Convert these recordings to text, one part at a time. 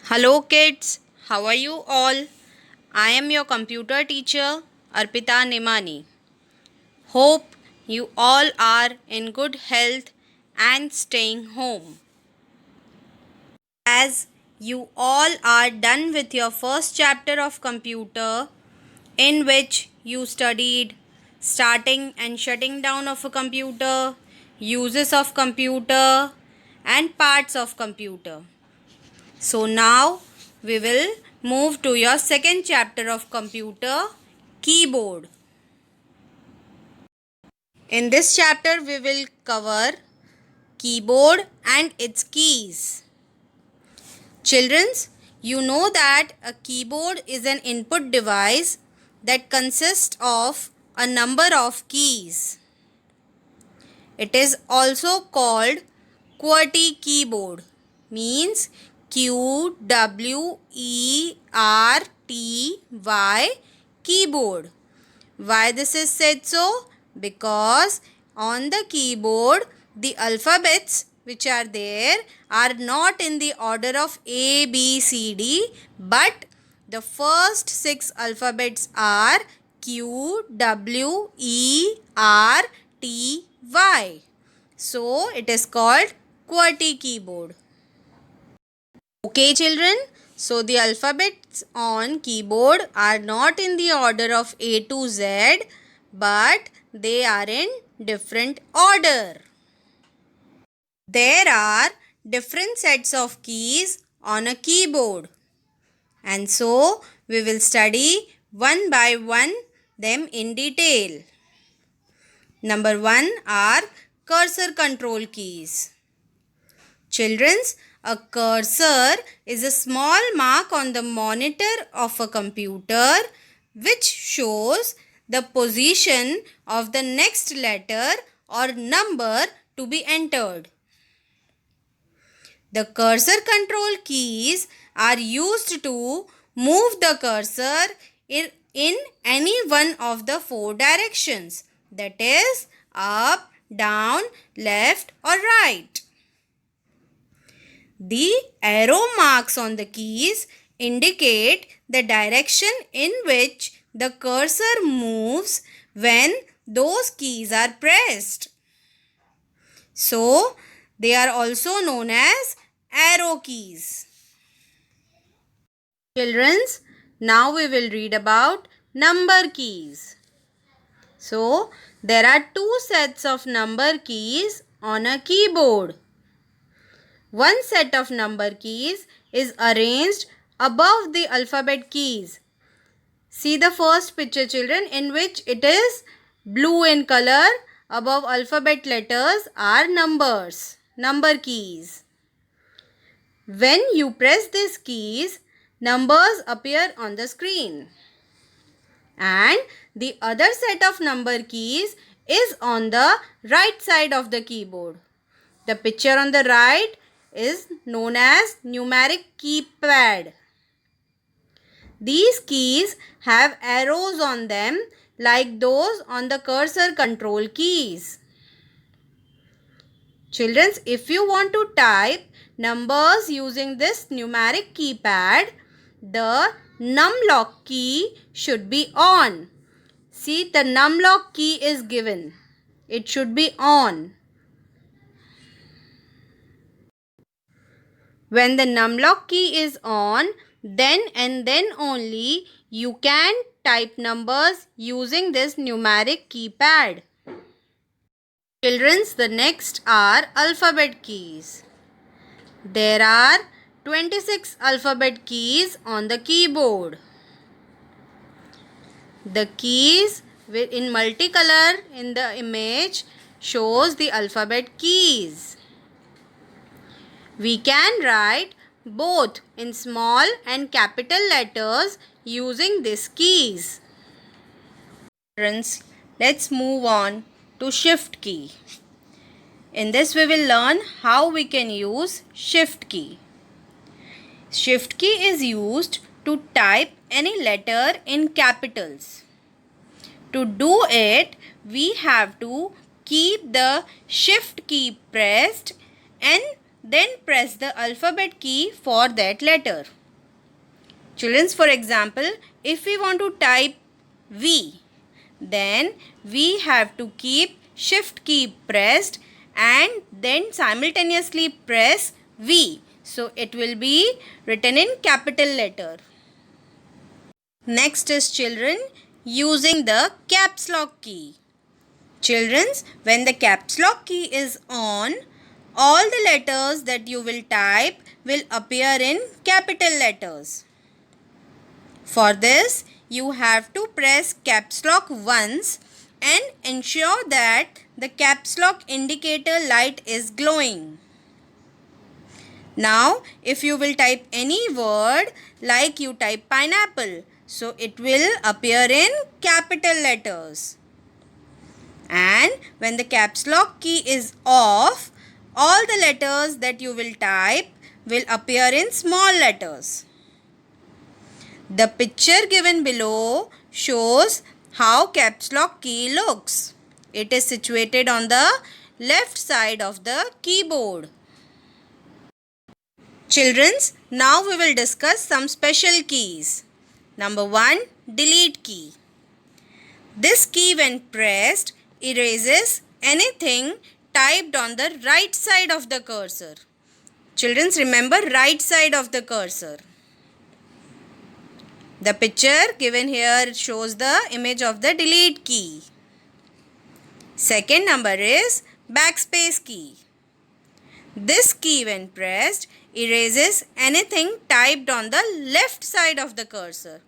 Hello kids, how are you all? I am your computer teacher Arpita Nimani. Hope you all are in good health and staying home. As you all are done with your first chapter of computer, in which you studied starting and shutting down of a computer, uses of computer and parts of computer. So now we will move to your second chapter of computer, keyboard. In this chapter we will cover keyboard and its keys. Childrens, you know that a keyboard is an input device that consists of a number of keys. It is also called QWERTY keyboard, means QWERTY keyboard. Why this is said so? Because on the keyboard the alphabets which are there are not in the order of A, B, C, D, but the first 6 alphabets are Q, W, E, R, T, Y. So it is called QWERTY keyboard. Okay children, so the alphabets on keyboard are not in the order of A to Z, but they are in different order. There are different sets of keys on a keyboard, and so we will study one by one them in detail. Number 1 are cursor control keys. Childrens, a cursor is a small mark on the monitor of a computer which shows the position of the next letter or number to be entered. The cursor control keys are used to move the cursor in any one of the 4 directions, that is up, down, left or right. The arrow marks on the keys indicate the direction in which the cursor moves when those keys are pressed. So, they are also known as arrow keys. Childrens, now we will read about number keys. So, there are 2 sets of number keys on a keyboard. One set of number keys is arranged above the alphabet keys. See the first picture children, in which it is blue in color. Above alphabet letters are numbers, number keys. When you press these keys, numbers appear on the screen. And the other set of number keys is on the right side of the keyboard. The picture on the right is known as numeric keypad. These keys have arrows on them like those on the cursor control keys. Children, if you want to type numbers using this numeric keypad, the numlock key should be on. See, the numlock key is given. It should be on. When the numlock key is on, then and then only you can type numbers using this numeric keypad. Children, the next are alphabet keys. There are 26 alphabet keys on the keyboard. The keys in multicolor in the image shows the alphabet keys. We can write both in small and capital letters using these keys. Friends, let's move on to shift key. In this we will learn how we can use shift key. Shift key is used to type any letter in capitals. To do it, we have to keep the shift key pressed and then press the alphabet key for that letter. Children, for example, if we want to type V, then we have to keep shift key pressed and then simultaneously press V. So it will be written in capital letter. Next is children, using the caps lock key. Children, when the caps lock key is on, all the letters that you will type will appear in capital letters. For this, you have to press caps lock once and ensure that the caps lock indicator light is glowing. Now, if you will type any word like you type pineapple, so it will appear in capital letters. And when the caps lock key is off, all the letters that you will type will appear in small letters. The picture given below shows how caps lock key looks. It is situated on the left side of the keyboard. Children, now we will discuss some special keys. Number 1, delete key. This key when pressed erases anything typed on the right side of the cursor. Children, remember right side of the cursor. The picture given here shows the image of the delete key. Second number is backspace key. This key when pressed erases anything typed on the left side of the cursor.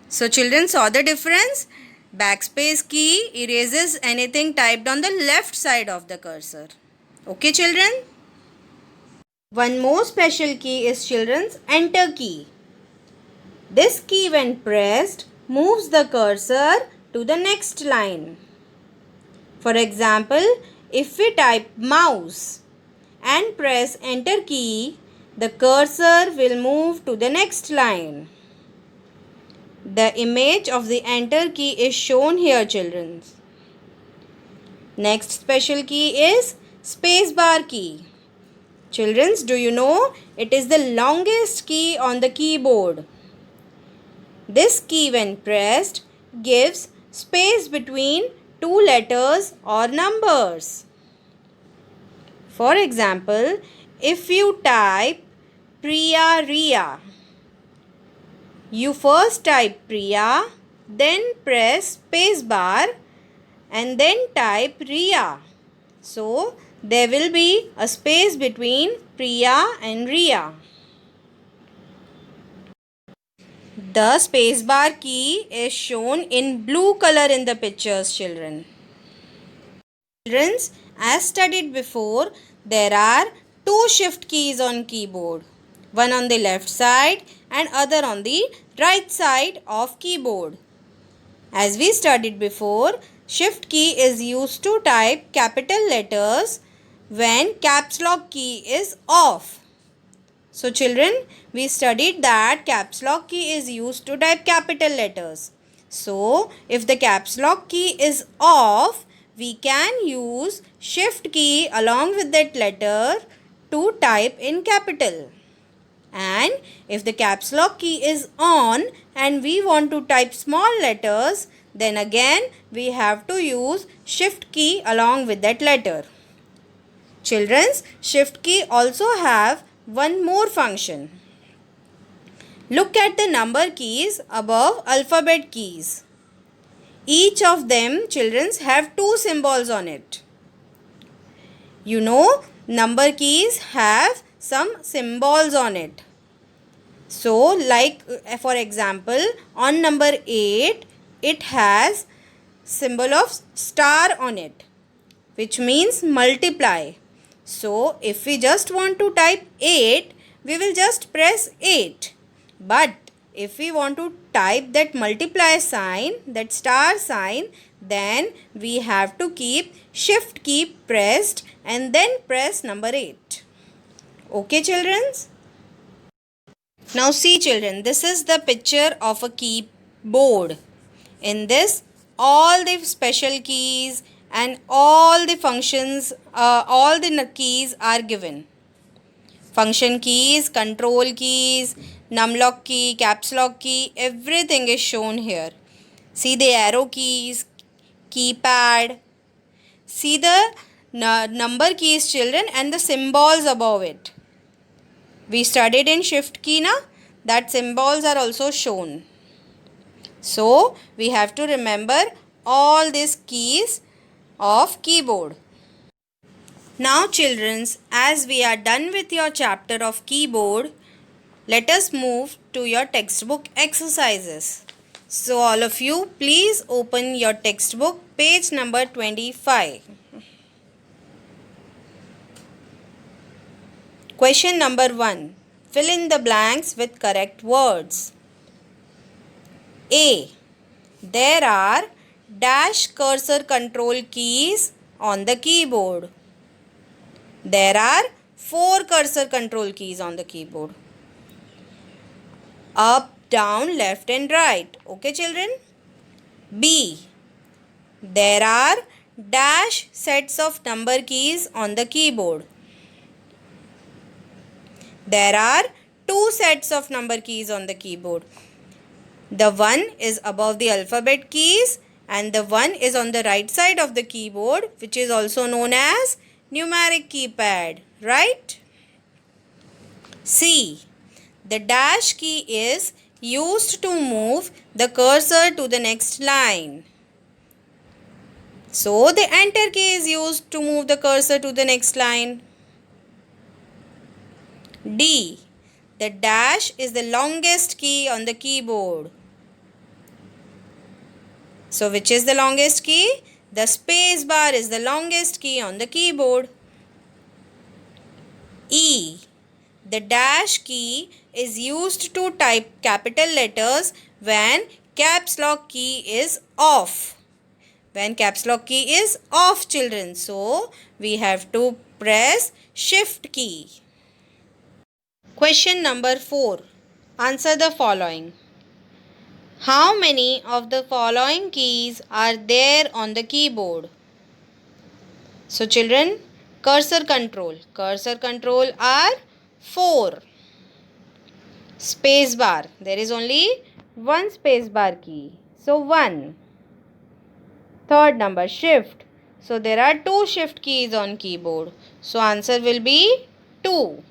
So children, saw the difference? Backspace key erases anything typed on the left side of the cursor. Okay children? One more special key is children's enter key. This key when pressed moves the cursor to the next line. For example, if we type mouse and press enter key, the cursor will move to the next line. The image of the enter key is shown here children. Next special key is spacebar key. Children, do you know it is the longest key on the keyboard? This key when pressed gives space between two letters or numbers. For example, if you type Priya Riya, you first type Priya, then press space bar and then type Riya. So, there will be a space between Priya and Riya. The spacebar key is shown in blue color in the pictures, children. Children, as studied before, there are two shift keys on keyboard. One on the left side and other on the right side of keyboard. As we studied before, shift key is used to type capital letters when caps lock key is off. So children, we studied that caps lock key is used to type capital letters. So if the caps lock key is off, we can use shift key along with that letter to type in capital. And if the caps lock key is on and we want to type small letters, then again we have to use shift key along with that letter. Children, shift key also have one more function. Look at the number keys above alphabet keys. Each of them, children, have two symbols on it. You know, number keys have some symbols on it. So, like for example, on number 8, it has symbol of star on it, which means multiply. So, if we just want to type 8, we will just press 8. But if we want to type that multiply sign, that star sign, then we have to keep shift key pressed and then press number 8. Okay children? Now see children, this is the picture of a keyboard. In this, all the special keys and all the functions, all the keys are given. Function keys, control keys, numlock key, caps lock key, everything is shown here. See the arrow keys, keypad. See the number keys, children, and the symbols above it. We studied in shift key, na? That symbols are also shown. So, we have to remember all these keys of keyboard. Now children, as we are done with your chapter of keyboard, let us move to your textbook exercises. So all of you, please open your textbook, page number 25. Question number 1. Fill in the blanks with correct words. A. There are dash cursor control keys on the keyboard. There are 4 cursor control keys on the keyboard. Up, down, left and right. Okay children? B. There are dash sets of number keys on the keyboard. There are 2 sets of number keys on the keyboard. The one is above the alphabet keys and the one is on the right side of the keyboard, which is also known as numeric keypad, right? C. The dash key is used to move the cursor to the next line. So, the enter key is used to move the cursor to the next line. D. The dash is the longest key on the keyboard. So, which is the longest key? The space bar is the longest key on the keyboard. E. The dash key is used to type capital letters when caps lock key is off. When caps lock key is off, children. So, we have to press shift key. Question number 4. Answer the following. How many of the following keys are there on the keyboard? So children, cursor control. Cursor control are 4. Space bar. There is only one space bar key. So 1. Third number, shift. So there are 2 shift keys on keyboard. So answer will be 2.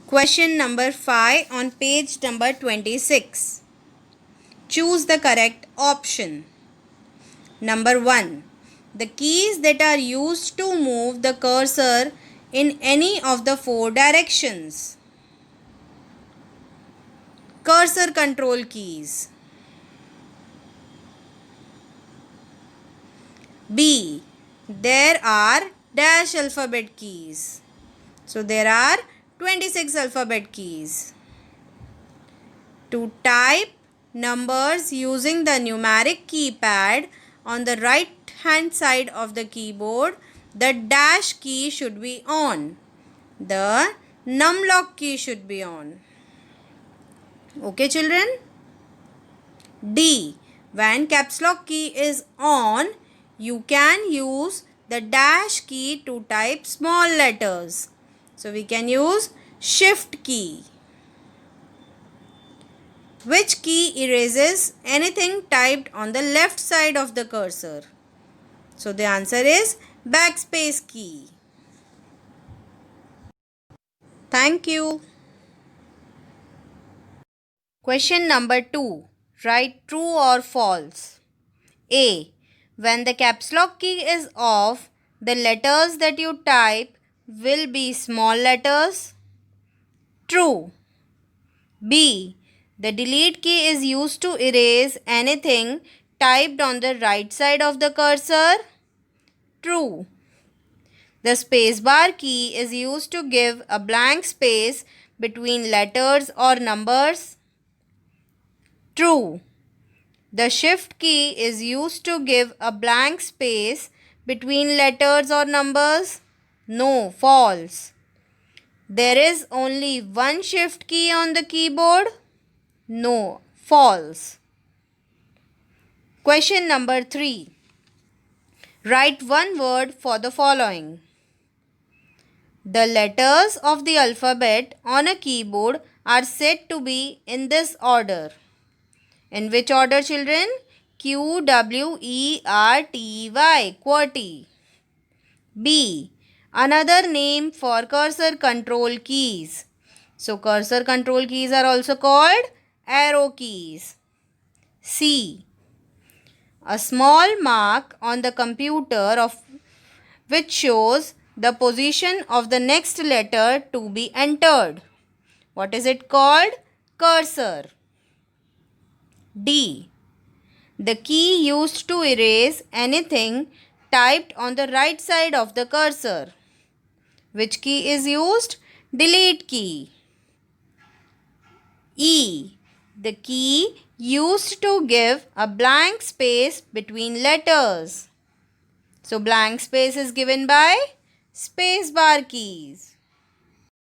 Question number 5 on page number 26. Choose the correct option. Number 1. The keys that are used to move the cursor in any of the 4 directions. Cursor control keys. B. There are dash alphabet keys. So there are 26 alphabet keys. To type numbers using the numeric keypad on the right hand side of the keyboard, the dash key should be on. The numlock key should be on. Okay children? D. When caps lock key is on, you can use the dash key to type small letters. So we can use shift key. Which key erases anything typed on the left side of the cursor? So the answer is backspace key. Thank you. Question number 2. Write true or false. A. When the caps lock key is off, the letters that you type will be small letters. True. B. The delete key is used to erase anything typed on the right side of the cursor. True. The spacebar key is used to give a blank space between letters or numbers. True. The shift key is used to give a blank space between letters or numbers. No, false. There is only one shift key on the keyboard. No, false. Question number 3. Write one word for the following. The letters of the alphabet on a keyboard are said to be in this order. In which order, children? Q, W, E, R, T, Y, QWERTY. B. Another name for cursor control keys. So, cursor control keys are also called arrow keys. C. A small mark on the computer of which shows the position of the next letter to be entered. What is it called? Cursor. D. The key used to erase anything typed on the right side of the cursor. Which key is used? Delete key. E. The key used to give a blank space between letters. So blank space is given by space bar keys.